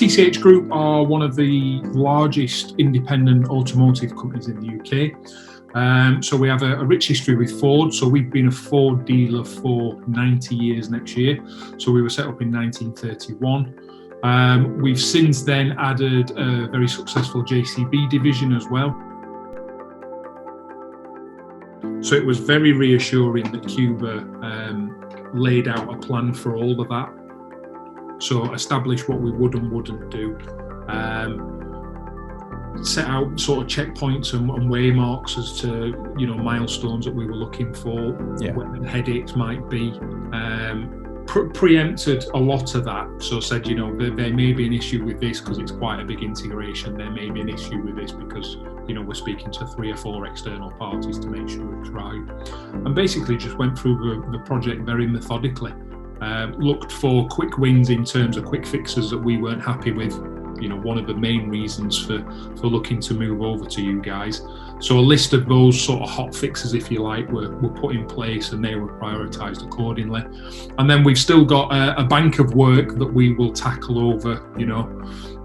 TCH Group are one of the largest independent automotive companies in the UK. So we have a rich history with Ford. So we've been a Ford dealer for 90 years next year. So we were set up in 1931. We've since then added a very successful JCB division as well. So it was very reassuring that Quba laid out a plan for all of that. So establish what we would and wouldn't do. Set out sort of checkpoints and waymarks as to, milestones that we were looking for, what the headaches might be. Preempted a lot of that. So said, there may be an issue with this because it's quite a big integration. There may be an issue with this because, we're speaking to 3 or 4 external parties to make sure it's right. And basically just went through the project very methodically. Looked for quick wins in terms of quick fixes that we weren't happy with. One of the main reasons for looking to move over to you guys. So a list of those sort of hot fixes, if you like, were put in place and they were prioritised accordingly. And then we've still got a bank of work that we will tackle over,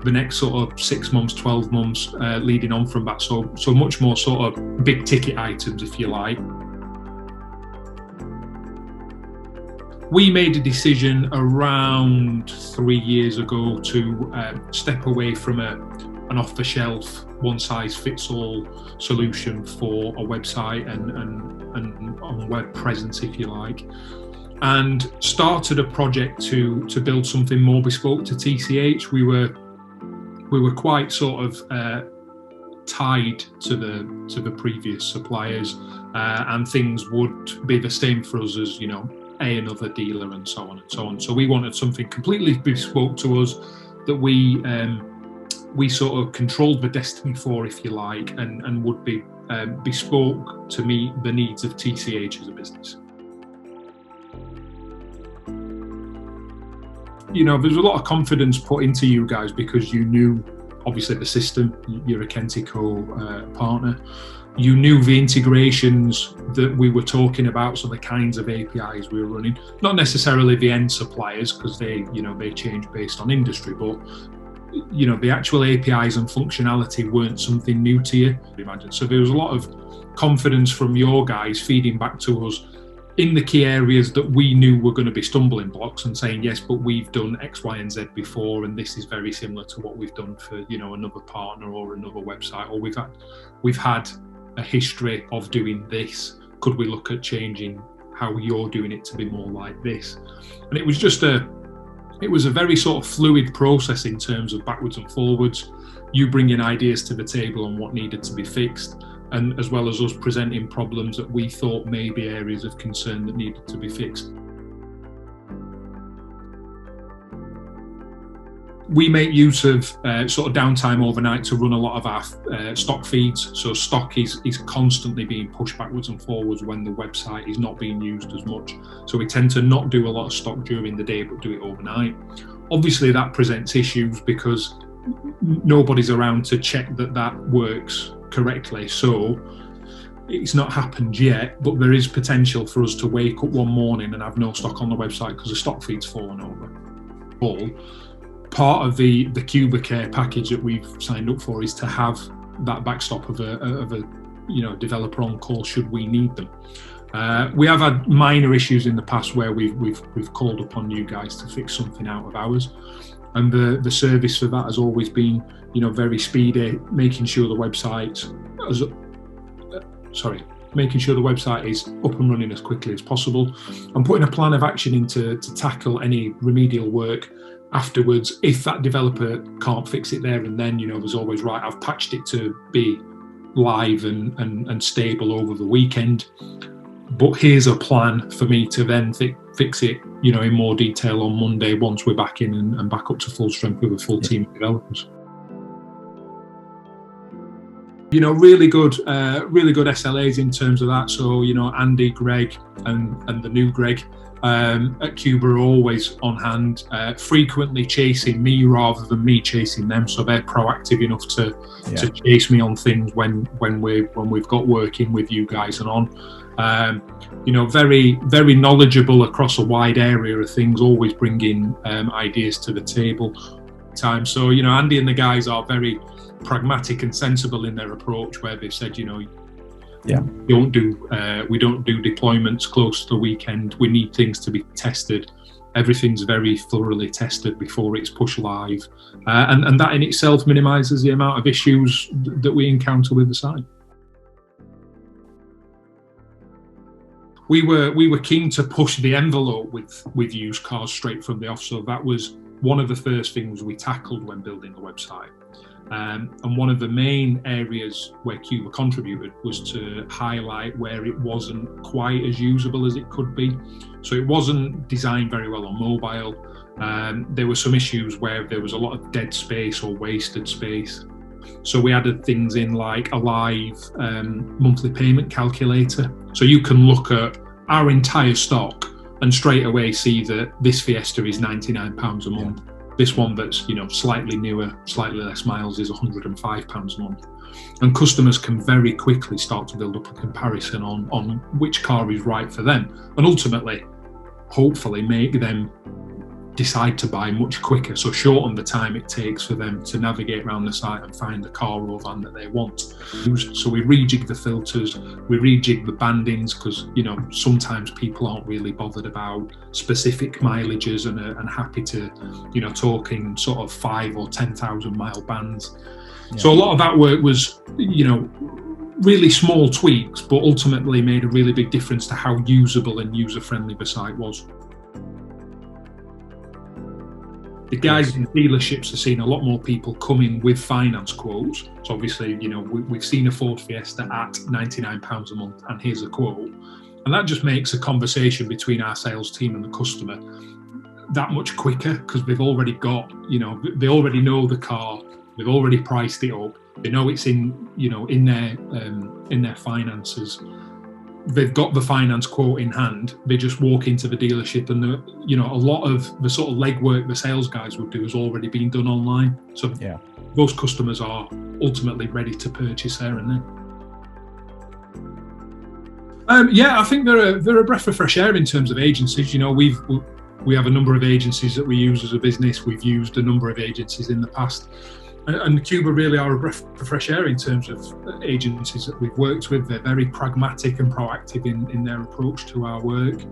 the next sort of 6 months, 12 months leading on from that. So much more sort of big ticket items, if you like. We made a decision around 3 years ago to step away from an off-the-shelf, one-size-fits-all solution for a website and web presence, if you like, and started a project to build something more bespoke to TCH. We were quite sort of tied to the previous suppliers, and things would be the same for us as another dealer and so on and so on. So we wanted something completely bespoke to us that we sort of controlled the destiny for, if you like, and would be bespoke to meet the needs of TCH as a business. There's a lot of confidence put into you guys because you knew, obviously, the system. You're a Kentico partner. You knew the integrations that we were talking about, so the kinds of APIs we were running. Not necessarily the end suppliers, because they change based on industry, but the actual APIs and functionality weren't something new to you, imagine. So there was a lot of confidence from your guys feeding back to us in the key areas that we knew were going to be stumbling blocks, and saying, yes, but we've done X, Y, and Z before, and this is very similar to what we've done for another partner or another website, or we've had a history of doing this. Could we look at changing how you're doing it to be more like this? And it was a very sort of fluid process in terms of backwards and forwards. You bringing ideas to the table on what needed to be fixed, and as well as us presenting problems that we thought may be areas of concern that needed to be fixed. We make use of sort of downtime overnight to run a lot of our stock feeds. So stock is constantly being pushed backwards and forwards when the website is not being used as much. So we tend to not do a lot of stock during the day, but do it overnight. Obviously that presents issues because nobody's around to check that works correctly. So it's not happened yet, but there is potential for us to wake up one morning and have no stock on the website because the stock feed's fallen over. Part of the Quba Care package that we've signed up for is to have that backstop of a developer on call should we need them. We have had minor issues in the past where we've called upon you guys to fix something out of ours, and the service for that has always been very speedy, making sure the website is up and running as quickly as possible, and putting a plan of action in to tackle any remedial work afterwards. If that developer can't fix it there and then, there's always, right, I've patched it to be live and stable over the weekend, but here's a plan for me to then fix it, in more detail on Monday once we're back in and back up to full strength with a full team of developers. Really good SLAs in terms of that. So, Andy, Greg, and the new Greg at Quba are always on hand, frequently chasing me rather than me chasing them. So they're proactive enough to chase me on things when we've got working with you guys and on. Very, very knowledgeable across a wide area of things, always bringing ideas to the table. time. So, you know, Andy and the guys are very pragmatic and sensible in their approach, where they've said, you know, we don't do deployments close to the weekend. We need things to be tested. Everything's very thoroughly tested before it's pushed live, and that in itself minimises the amount of issues that we encounter with the site. We were keen to push the envelope with used cars straight from the off, so that was one of the first things we tackled when building the website. And one of the main areas where Quba contributed was to highlight where it wasn't quite as usable as it could be. So it wasn't designed very well on mobile. There were some issues where there was a lot of dead space or wasted space. So we added things in like a live monthly payment calculator. So you can look at our entire stock and straight away see that this Fiesta is £99 a month. This one that's, you know, slightly newer, slightly less miles is £105 a month. And customers can very quickly start to build up a comparison on which car is right for them, and ultimately, hopefully, make them decide to buy much quicker. So shorten the time it takes for them to navigate around the site and find the car or van that they want. So we rejig the filters, we rejig the bandings, because, you know, sometimes people aren't really bothered about specific mileages and are happy to, you know, talking sort of 5 or 10,000 mile bands. So a lot of that work was, you know, really small tweaks, but ultimately made a really big difference to how usable and user-friendly the site was. The guys in dealerships are seeing a lot more people come in with finance quotes. So obviously, you know, we've seen a Ford Fiesta at £99 a month, and here's a quote. And that just makes a conversation between our sales team and the customer that much quicker, because they've already got, you know, they already know the car, they've already priced it up, they know it's in, you know, in their finances. They've got the finance quote in hand. They just walk into the dealership, and you know, a lot of the sort of legwork the sales guys would do has already been done online. So those customers are ultimately ready to purchase there and then. I think they're a breath of fresh air in terms of agencies. You know, we have a number of agencies that we use as a business. We've used a number of agencies in the past. And Quba really are a breath of fresh air in terms of agencies that we've worked with. They're very pragmatic and proactive in their approach to our work.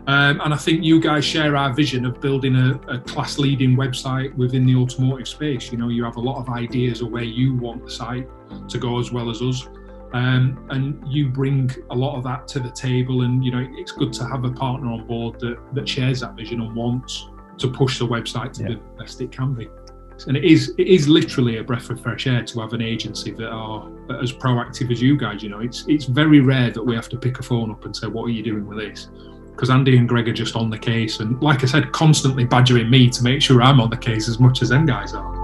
And I think you guys share our vision of building a class-leading website within the automotive space. You know, you have a lot of ideas of where you want the site to go as well as us. And you bring a lot of that to the table. And, you know, it's good to have a partner on board that shares that vision and wants to push the website to be the best it can be. And it is literally a breath of fresh air to have an agency that are as proactive as you guys. You know, it's very rare that we have to pick a phone up and say, what are you doing with this? Because Andy and Greg are just on the case, and like I said, constantly badgering me to make sure I'm on the case as much as them guys are.